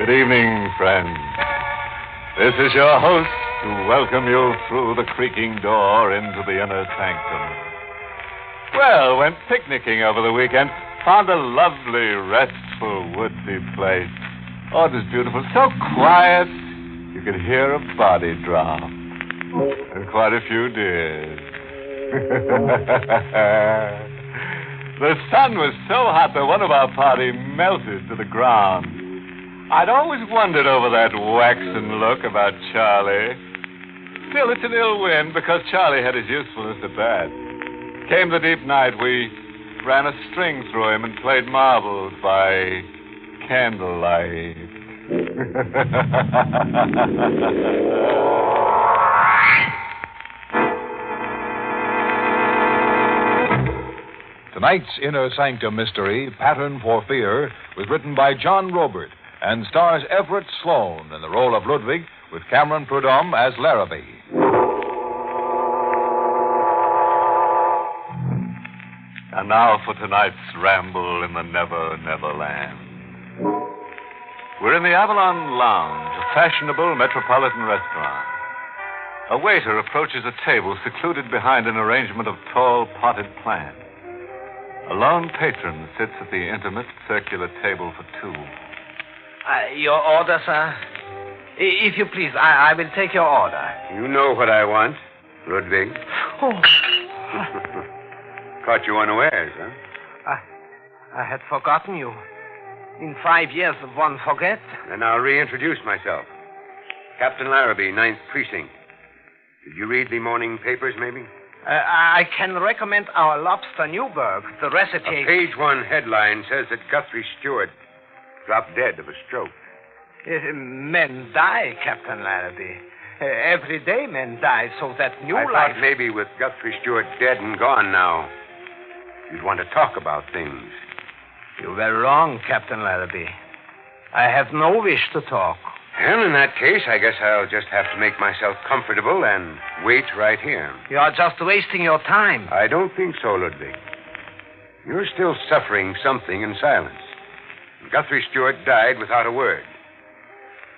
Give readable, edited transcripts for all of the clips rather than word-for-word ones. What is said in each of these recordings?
Good evening, friends. This is your host to welcome you through the creaking door into the inner sanctum. Well, went picnicking over the weekend. Found a lovely, restful, woodsy place. Oh, it was beautiful. So quiet, you could hear a body drop. And quite a few did. The sun was so hot that one of our party melted to the ground. I'd always wondered over that waxen look about Charlie. Still, it's an ill wind because Charlie had his usefulness at bat. Came the deep night, we ran a string through him and played marbles by candlelight. Tonight's Inner Sanctum mystery, Pattern for Fear, was written by John Robert and stars Everett Sloane in the role of Ludwig with Cameron Prudhomme as Larrabee. And now for tonight's ramble in the Never Never Land. We're in the Avalon Lounge, a fashionable metropolitan restaurant. A waiter approaches a table secluded behind an arrangement of tall potted plants. A lone patron sits at the intimate circular table for two. Your order, sir? If you please, I will take your order. You know what I want, Ludwig. Oh. Caught you unawares, huh? I had forgotten you. In 5 years, one forgets. Then I'll reintroduce myself. Captain Larrabee, 9th Precinct. Did you read the morning papers, maybe? I can recommend our lobster Newburg. The recipe... A page 1 headline says that Guthrie Stewart dropped dead of a stroke. Men die, Captain Larrabee. Every day men die, so that new I life... thought maybe with Guthrie Stewart dead and gone now, you'd want to talk about things. You were wrong, Captain Larrabee. I have no wish to talk. Well, in that case, I guess I'll just have to make myself comfortable and wait right here. You're just wasting your time. I don't think so, Ludwig. You're still suffering something in silence. Guthrie Stewart died without a word.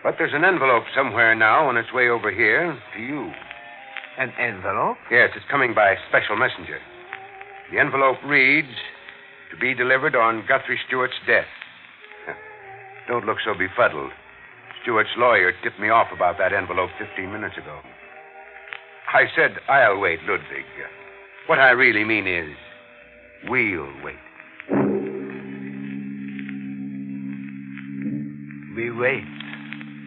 But there's an envelope somewhere now on its way over here to you. An envelope? Yes, it's coming by special messenger. The envelope reads, to be delivered on Guthrie Stewart's death. Don't look so befuddled. Stewart's lawyer tipped me off about that envelope 15 minutes ago. I said I'll wait, Ludwig. What I really mean is, we'll wait. We wait,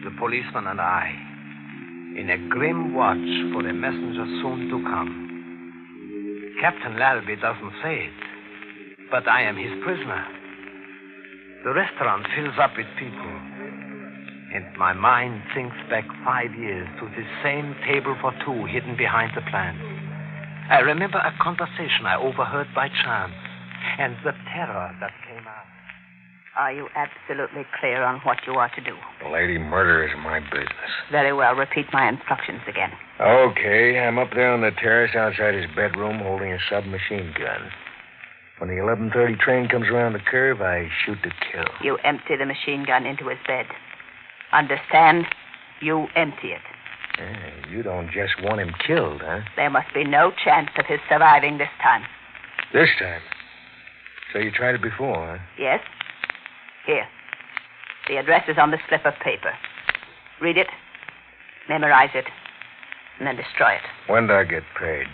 the policeman and I, in a grim watch for the messenger soon to come. Captain Larrabee doesn't say it, but I am his prisoner. The restaurant fills up with people, and my mind thinks back 5 years to this same table for two hidden behind the plants. I remember a conversation I overheard by chance, and the terror that came out. Are you absolutely clear on what you are to do? Lady, murder is my business. Very well. Repeat my instructions again. Okay, I'm up there on the terrace outside his bedroom holding a submachine gun. When the 11:30 train comes around the curve, I shoot to kill. You empty the machine gun into his bed. Understand? You empty it. You don't just want him killed, huh? There must be no chance of his surviving this time. This time? So you tried it before, huh? Yes. Here. The address is on the slip of paper. Read it, memorize it, and then destroy it. When do I get paid?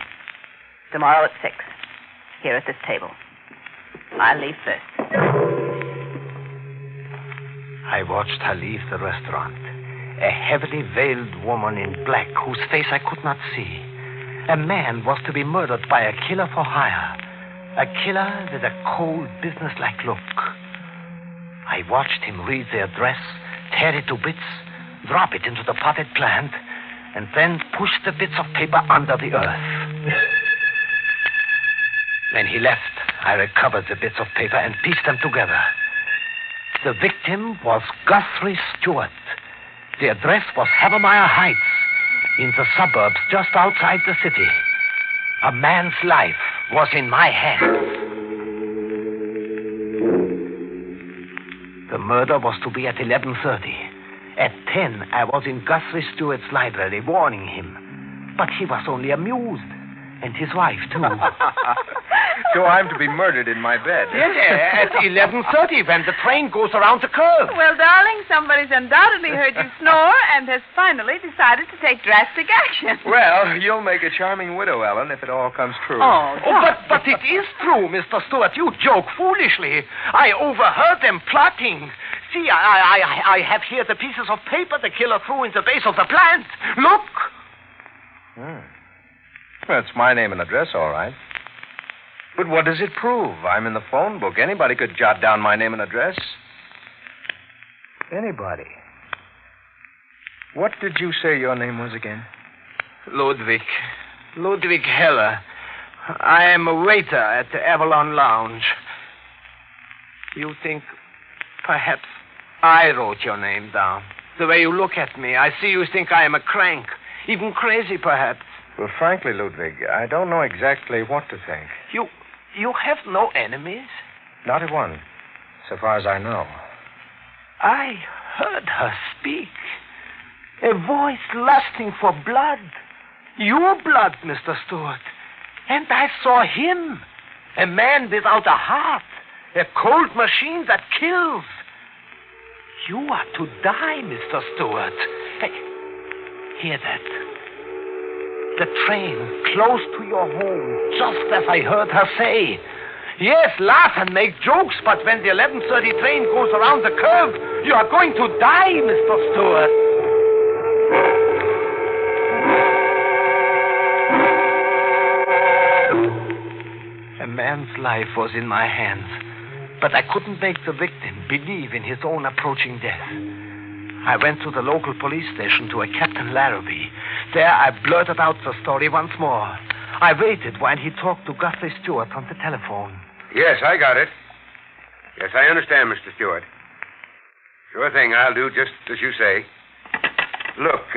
Tomorrow at 6. Here at this table. I'll leave first. I watched her leave the restaurant. A heavily veiled woman in black whose face I could not see. A man was to be murdered by a killer for hire. A killer with a cold, businesslike look. I watched him read the address, tear it to bits, drop it into the potted plant, and then push the bits of paper under the earth. When he left, I recovered the bits of paper and pieced them together. The victim was Guthrie Stewart. The address was Havermeyer Heights, in the suburbs just outside the city. A man's life was in my hands. The murder was to be at 11:30. At 10, I was in Guthrie Stewart's library warning him. But he was only amused. And his wife, too. So I'm to be murdered in my bed. Yes, at 11:30 when the train goes around the curve. Well, darling, somebody's undoubtedly heard you snore and has finally decided to take drastic action. Well, you'll make a charming widow, Ellen, if it all comes true. Oh, But it is true, Mr. Stewart. You joke foolishly. I overheard them plotting. See, I have here the pieces of paper the killer threw in the base of the plant. Look. That's my name and address, all right. But what does it prove? I'm in the phone book. Anybody could jot down my name and address. Anybody. What did you say your name was again? Ludwig Heller. I am a waiter at the Avalon Lounge. You think perhaps I wrote your name down. The way you look at me, I see you think I am a crank. Even crazy, perhaps. Well, frankly, Ludwig, I don't know exactly what to think. You have no enemies? Not a one, so far as I know. I heard her speak. A voice lusting for blood. Your blood, Mr. Stewart. And I saw him. A man without a heart. A cold machine that kills. You are to die, Mr. Stewart. Hey, hear that? The train close to your home, just as I heard her say. Yes, laugh and make jokes, but when the 11:30 train goes around the curve, you are going to die, Mr. Stewart. A man's life was in my hands, but I couldn't make the victim believe in his own approaching death. I went to the local police station to a Captain Larrabee. There I blurted out the story once more. I waited while he talked to Guthrie Stewart on the telephone. Yes, I got it. Yes, I understand, Mr. Stewart. Sure thing, I'll do just as you say. Look,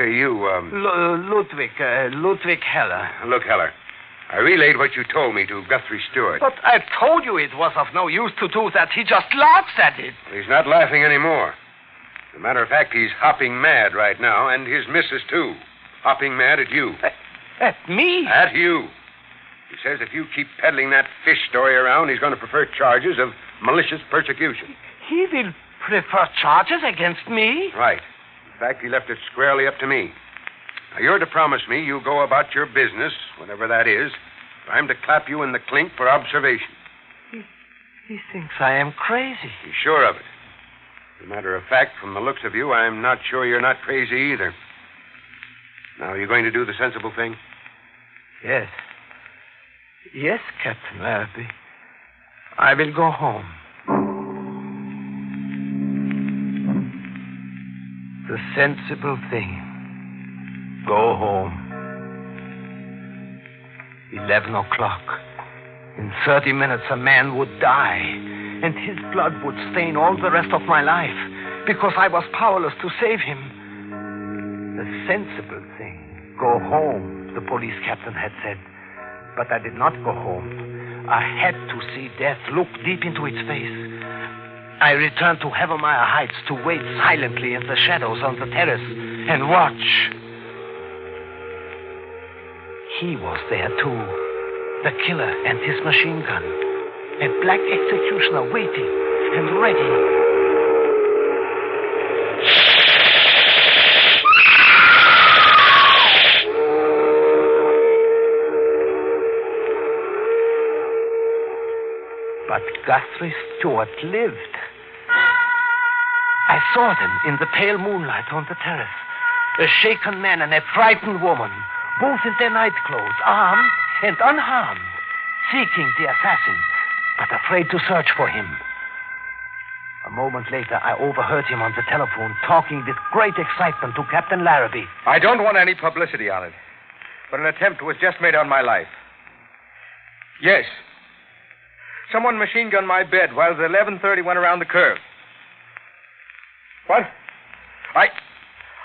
Ludwig Heller. Look, Heller, I relayed what you told me to Guthrie Stewart. But I told you it was of no use to do that. He just laughs at it. He's not laughing anymore. As a matter of fact, he's hopping mad right now, and his missus, too. Hopping mad at you. At me? At you. He says if you keep peddling that fish story around, he's going to prefer charges of malicious persecution. He will prefer charges against me? Right. In fact, he left it squarely up to me. Now, you're to promise me you'll go about your business, whatever that is. I'm to clap you in the clink for observation. He thinks I am crazy. He's sure of it. As a matter of fact, from the looks of you, I'm not sure you're not crazy either. Now, are you going to do the sensible thing? Yes. Yes, Captain Larrabee. I will go home. The sensible thing. Go home. 11 o'clock. In 30 minutes, a man would die, and his blood would stain all the rest of my life, because I was powerless to save him. The sensible thing. Go home, the police captain had said. But I did not go home. I had to see death look deep into its face. I returned to Havermeyer Heights to wait silently in the shadows on the terrace and watch. He was there, too. The killer and his machine gun. A black executioner waiting and ready. But Guthrie Stewart lived. I saw them in the pale moonlight on the terrace. A shaken man and a frightened woman, both in their nightclothes, armed and unharmed, seeking the assassin, but afraid to search for him. A moment later, I overheard him on the telephone talking with great excitement to Captain Larrabee. I don't want any publicity on it, but an attempt was just made on my life. Yes. Someone machine-gunned my bed while the 11:30 went around the curve. What?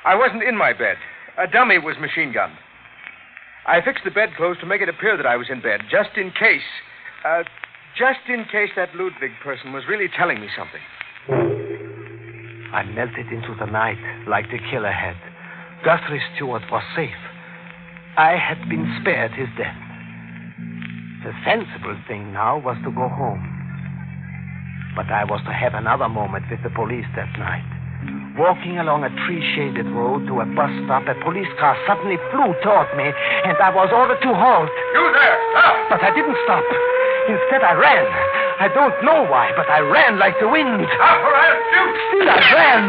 I wasn't in my bed. A dummy was machine-gunned. I fixed the bedclothes to make it appear that I was in bed, just in case that Ludwig person was really telling me something. I melted into the night like the killer had. Guthrie Stewart was safe. I had been spared his death. The sensible thing now was to go home. But I was to have another moment with the police that night. Walking along a tree-shaded road to a bus stop, a police car suddenly flew toward me, and I was ordered to halt. You there! Stop! But I didn't stop. Instead, I ran. I don't know why, but I ran like the wind. Stop or I'll shoot! Still I ran,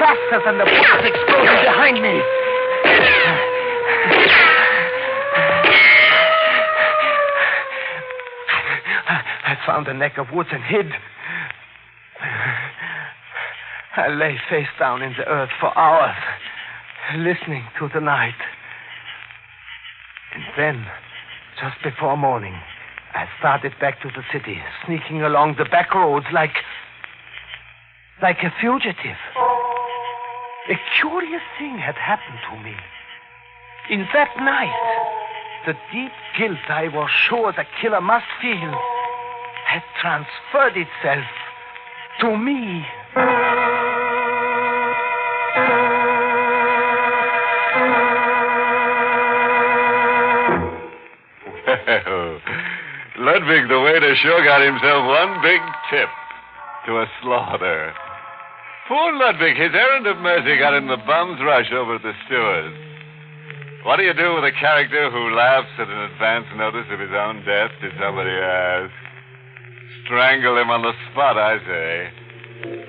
faster than the bullets exploding behind me. I found a neck of woods and hid. I lay face down in the earth for hours, listening to the night. And then, just before morning, I started back to the city, sneaking along the back roads like a fugitive. A curious thing had happened to me. In that night, the deep guilt I was sure the killer must feel had transferred itself to me. Well, Ludwig the waiter sure got himself one big tip to a slaughter. Poor Ludwig, his errand of mercy got in the bum's rush over at the Stewart's. What do you do with a character who laughs at an advance notice of his own death, did somebody ask? Strangle him on the spot, I say.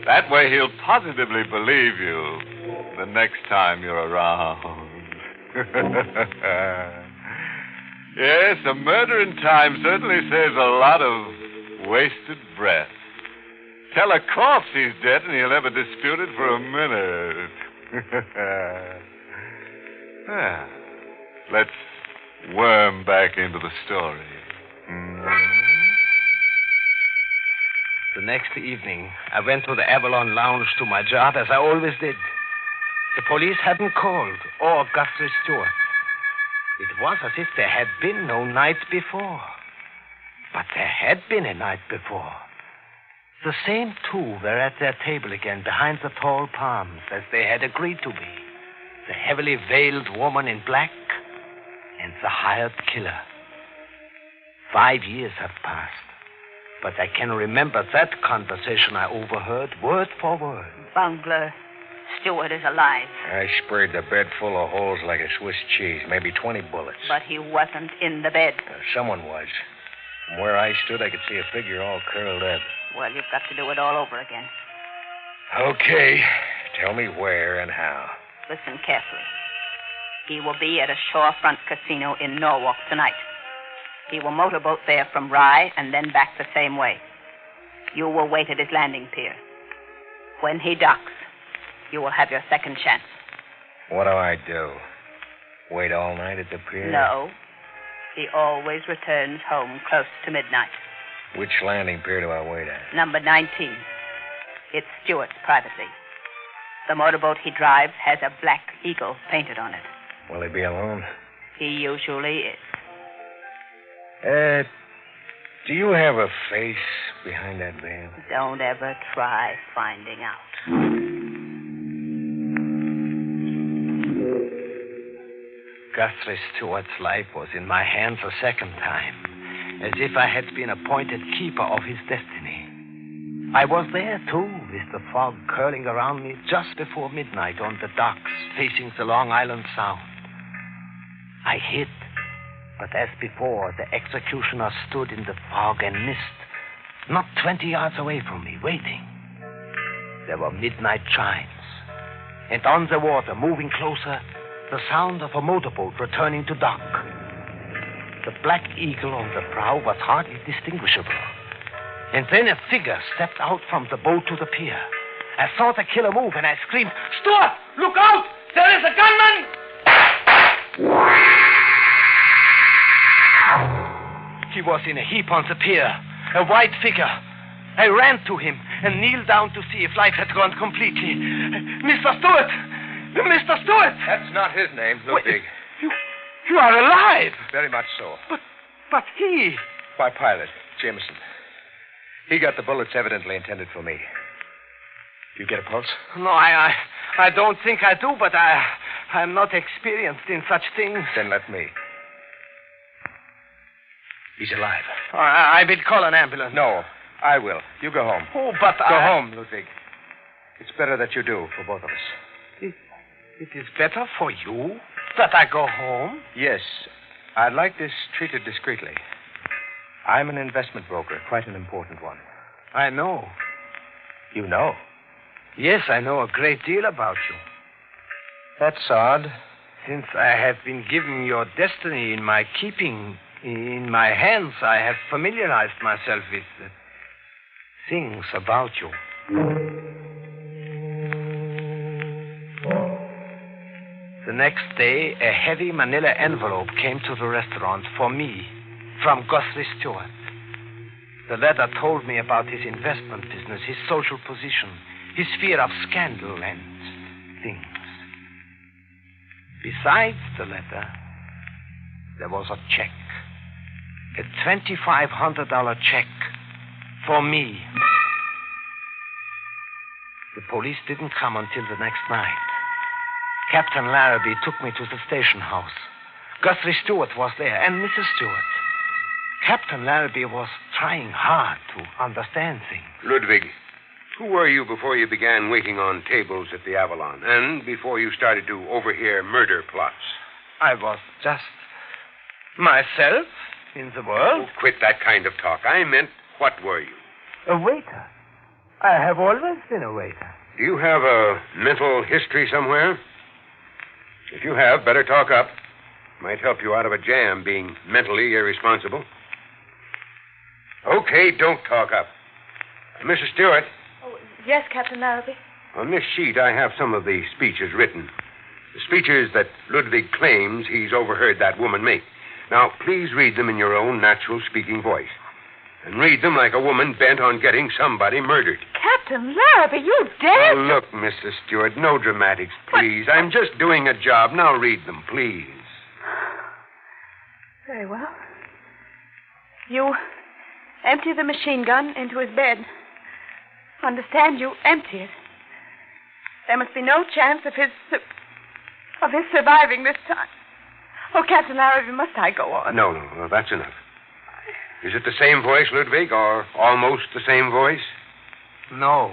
That way he'll positively believe you the next time you're around. Yes, a murder in time certainly saves a lot of wasted breath. Tell a corpse he's dead and he'll never dispute it for a minute. Well, let's worm back into the story. The next evening, I went to the Avalon Lounge to my job, as I always did. The police hadn't called, or Guthrie Stewart. It was as if there had been no night before. But there had been a night before. The same two were at their table again, behind the tall palms, as they had agreed to be. The heavily veiled woman in black and the hired killer. 5 years have passed. But I can remember that conversation I overheard word for word. Bungler, Stewart is alive. I sprayed the bed full of holes like a Swiss cheese, maybe 20 bullets. But he wasn't in the bed. Someone was. From where I stood, I could see a figure all curled up. Well, you've got to do it all over again. Okay. Tell me where and how. Listen carefully. He will be at a shorefront casino in Norwalk tonight. He will motorboat there from Rye and then back the same way. You will wait at his landing pier. When he docks, you will have your second chance. What do I do? Wait all night at the pier? No. He always returns home close to midnight. Which landing pier do I wait at? Number 19. It's Stewart's privately. The motorboat he drives has a black eagle painted on it. Will he be alone? He usually is. Do you have a face behind that veil? Don't ever try finding out. Guthrie Stewart's life was in my hands a second time, as if I had been appointed keeper of his destiny. I was there, too, with the fog curling around me just before midnight on the docks facing the Long Island Sound. I hid. But as before, the executioner stood in the fog and mist, not 20 yards away from me, waiting. There were midnight chimes. And on the water, moving closer, the sound of a motorboat returning to dock. The black eagle on the prow was hardly distinguishable. And then a figure stepped out from the boat to the pier. I saw the killer move, and I screamed, "Stewart, look out! There is a gunman!" He was in a heap on the pier, a white figure. I ran to him and kneeled down to see if life had gone completely. Mr. Stewart! Mr. Stewart! That's not his name, Ludwig. You are alive! Very much so. But he... My pilot, Jameson. He got the bullets evidently intended for me. Do you get a pulse? No, I don't think I do, but I'm not experienced in such things. Then let me. He's alive. I will call an ambulance. No, I will. You go home. Oh, but Go home, Ludwig. It's better that you do for both of us. It is better for you that I go home? Yes. I'd like this treated discreetly. I'm an investment broker, quite an important one. I know. You know? Yes, I know a great deal about you. That's odd. Since I have been given your destiny in my keeping, in my hands, I have familiarized myself with things about you. The next day, a heavy manila envelope came to the restaurant for me from Guthrie Stewart. The letter told me about his investment business, his social position, his fear of scandal and things. Besides the letter, there was a check. A $2,500 check for me. The police didn't come until the next night. Captain Larrabee took me to the station house. Guthrie Stewart was there, and Mrs. Stewart. Captain Larrabee was trying hard to understand things. Ludwig, who were you before you began waiting on tables at the Avalon, and before you started to overhear murder plots? I was just myself in the world. Oh, quit that kind of talk. I meant, what were you? A waiter. I have always been a waiter. Do you have a mental history somewhere? If you have, better talk up. Might help you out of a jam being mentally irresponsible. Okay, don't talk up. Mrs. Stewart. Oh, yes, Captain Larrabee. On this sheet, I have some of the speeches written. The speeches that Ludwig claims he's overheard that woman make. Now, please read them in your own natural speaking voice. And read them like a woman bent on getting somebody murdered. Captain Larrabee, you dare... Oh, look, Mrs. Stewart, no dramatics, please. I'm just doing a job. Now read them, please. Very well. You empty the machine gun into his bed. Understand, you empty it. There must be no chance of his surviving this time. Oh, Captain Larrabee, must I go on? No, that's enough. Is it the same voice, Ludwig, or almost the same voice? No.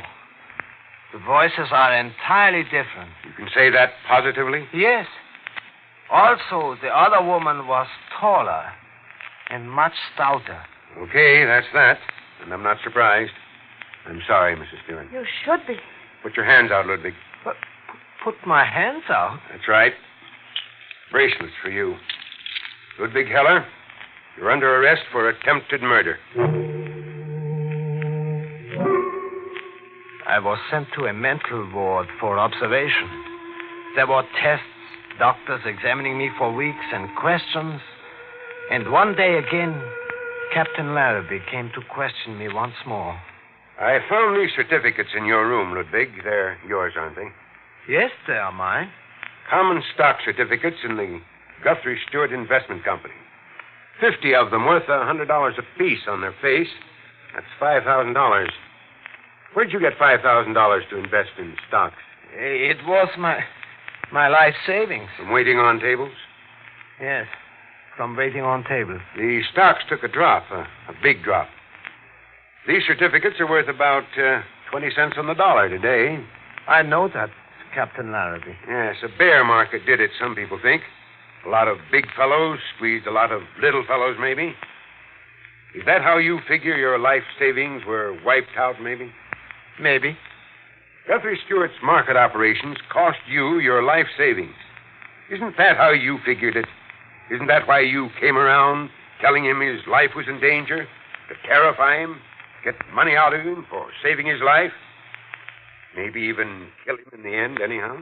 The voices are entirely different. You can say that positively? Yes. Also, the other woman was taller and much stouter. Okay, that's that. And I'm not surprised. I'm sorry, Mrs. Stewart. You should be. Put your hands out, Ludwig. But put my hands out? That's right. Bracelets for you. Ludwig Heller, you're under arrest for attempted murder. I was sent to a mental ward for observation. There were tests, doctors examining me for weeks, and questions. And one day again, Captain Larrabee came to question me once more. I found these certificates in your room, Ludwig. They're yours, aren't they? Yes, they are mine. Common stock certificates in the Guthrie Stewart Investment Company. 50 of them worth $100 apiece on their face. That's $5,000. Where'd you get $5,000 to invest in stocks? It was my life savings. From waiting on tables? Yes, from waiting on tables. The stocks took a drop, a big drop. These certificates are worth about 20 cents on the dollar today. I know that, Captain Larrabee. Yes, a bear market did it, some people think. A lot of big fellows squeezed a lot of little fellows, maybe. Is that how you figure your life savings were wiped out, maybe? Maybe. Guthrie Stewart's market operations cost you your life savings. Isn't that how you figured it? Isn't that why you came around telling him his life was in danger? To terrify him? Get money out of him for saving his life? Maybe even kill him in the end, anyhow?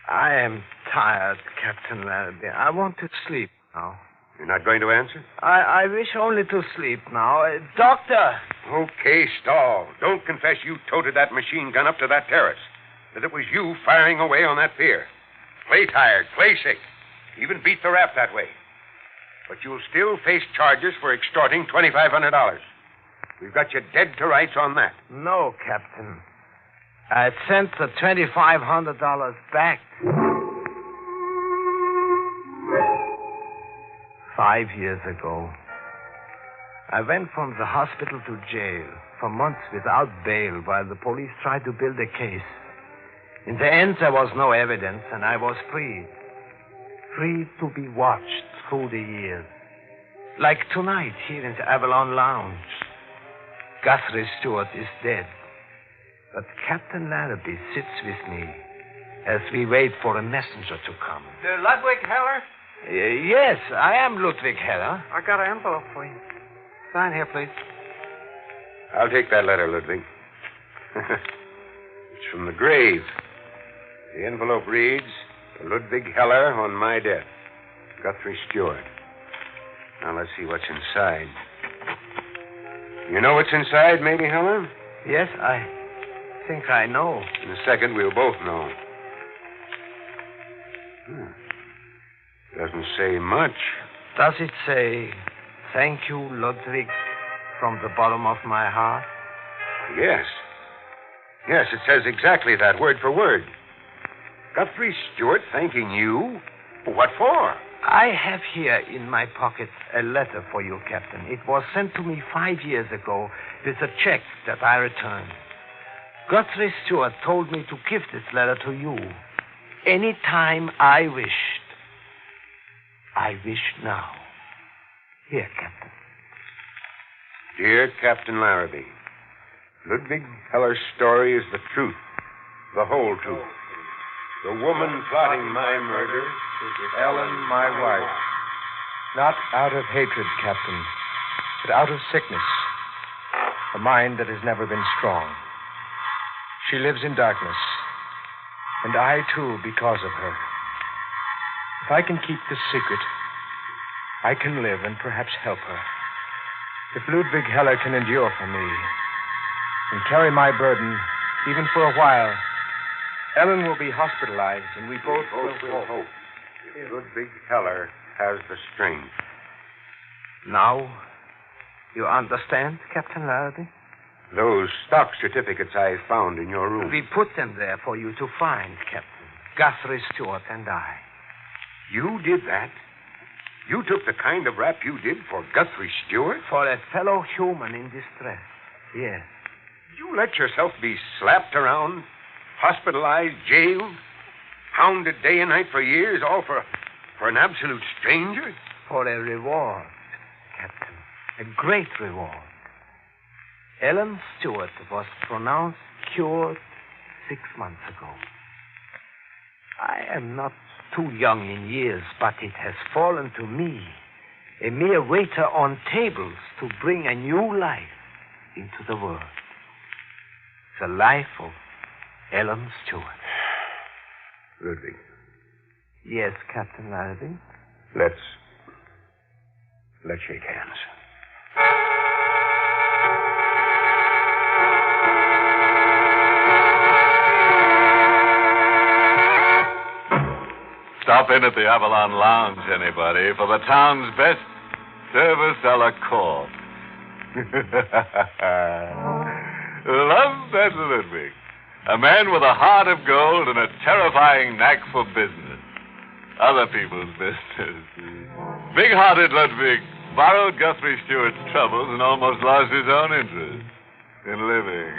I am tired, Captain Larrabee. I want to sleep now. You're not going to answer? I wish only to sleep now. Doctor! Okay, stall. Don't confess you toted that machine gun up to that terrace. That it was you firing away on that pier. Play tired, play sick. Even beat the rap that way. But you'll still face charges for extorting $2,500. We've got you dead to rights on that. No, Captain. I sent the $2,500 back. 5 years ago, I went from the hospital to jail for months without bail while the police tried to build a case. In the end, there was no evidence, and I was freed. Free to be watched through the years. Like tonight here in the Avalon Lounge. Guthrie Stewart is dead. But Captain Larrabee sits with me as we wait for a messenger to come. Ludwig Heller? Yes, I am Ludwig Heller. I got an envelope for you. Sign here, please. I'll take that letter, Ludwig. It's from the grave. The envelope reads, Ludwig Heller on my death. Guthrie Stewart. Now, let's see what's inside. You know what's inside, maybe, Heller? Yes, I think I know. In a second, we'll both know. Doesn't say much. Does it say, thank you, Ludwig, from the bottom of my heart? Yes. Yes, it says exactly that, word for word. Guthrie Stewart thanking you? What for? I have here in my pocket a letter for you, Captain. It was sent to me 5 years ago with a check that I returned. Guthrie Stewart told me to give this letter to you any time I wished. I wish now. Here, Captain. Dear Captain Larrabee, Ludwig Heller's story is the truth, the whole truth. The woman plotting my murder is Ellen, my wife. Not out of hatred, Captain, but out of sickness. A mind that has never been strong. She lives in darkness, and I, too, because of her. If I can keep this secret, I can live and perhaps help her. If Ludwig Heller can endure for me and carry my burden, even for a while, Ellen will be hospitalized, and we both will hope. If Ludwig Heller has the strength. Now, you understand, Captain Larrabee? Those stock certificates I found in your room. We put them there for you to find, Captain. Guthrie Stewart and I. You did that? You took the kind of rap you did for Guthrie Stewart? For a fellow human in distress, yes. You let yourself be slapped around, hospitalized, jailed, hounded day and night for years, all for an absolute stranger? For a reward, Captain. A great reward. Ellen Stewart was pronounced cured 6 months ago. I am not too young in years, but it has fallen to me, a mere waiter on tables, to bring a new life into the world. The life of Ellen Stewart. Ludwig. Yes, Captain Larrabee? Let's shake hands. Stop in at the Avalon Lounge, anybody, for the town's best service a la carte. Love that Ludwig. A man with a heart of gold and a terrifying knack for business. Other people's business. Big-hearted Ludwig borrowed Guthrie Stewart's troubles and almost lost his own interest in living.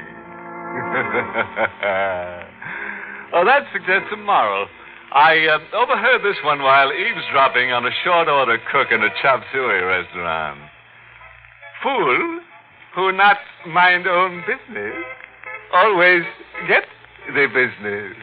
Oh, that suggests a moral. I overheard this one while eavesdropping on a short-order cook in a chop suey restaurant. Fool who not mind own business always get the business.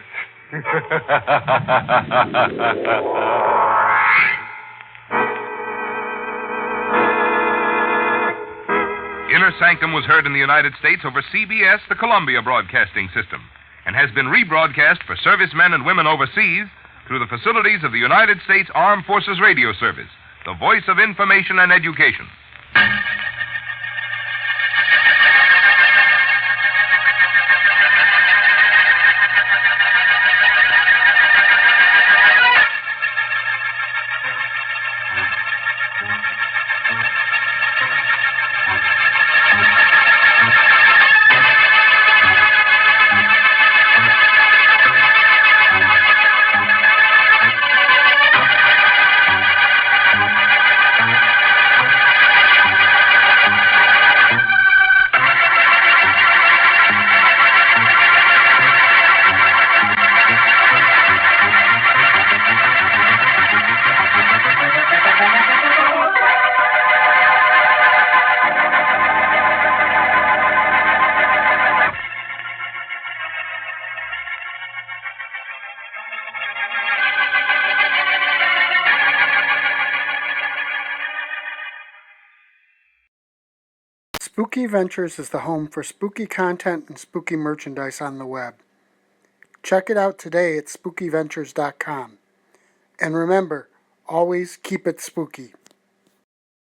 Inner Sanctum was heard in the United States over CBS, the Columbia Broadcasting System, and has been rebroadcast for servicemen and women overseas through the facilities of the United States Armed Forces Radio Service, the voice of information and education. Spooky Ventures is the home for spooky content and spooky merchandise on the web. Check it out today at spookyventures.com. And remember, always keep it spooky.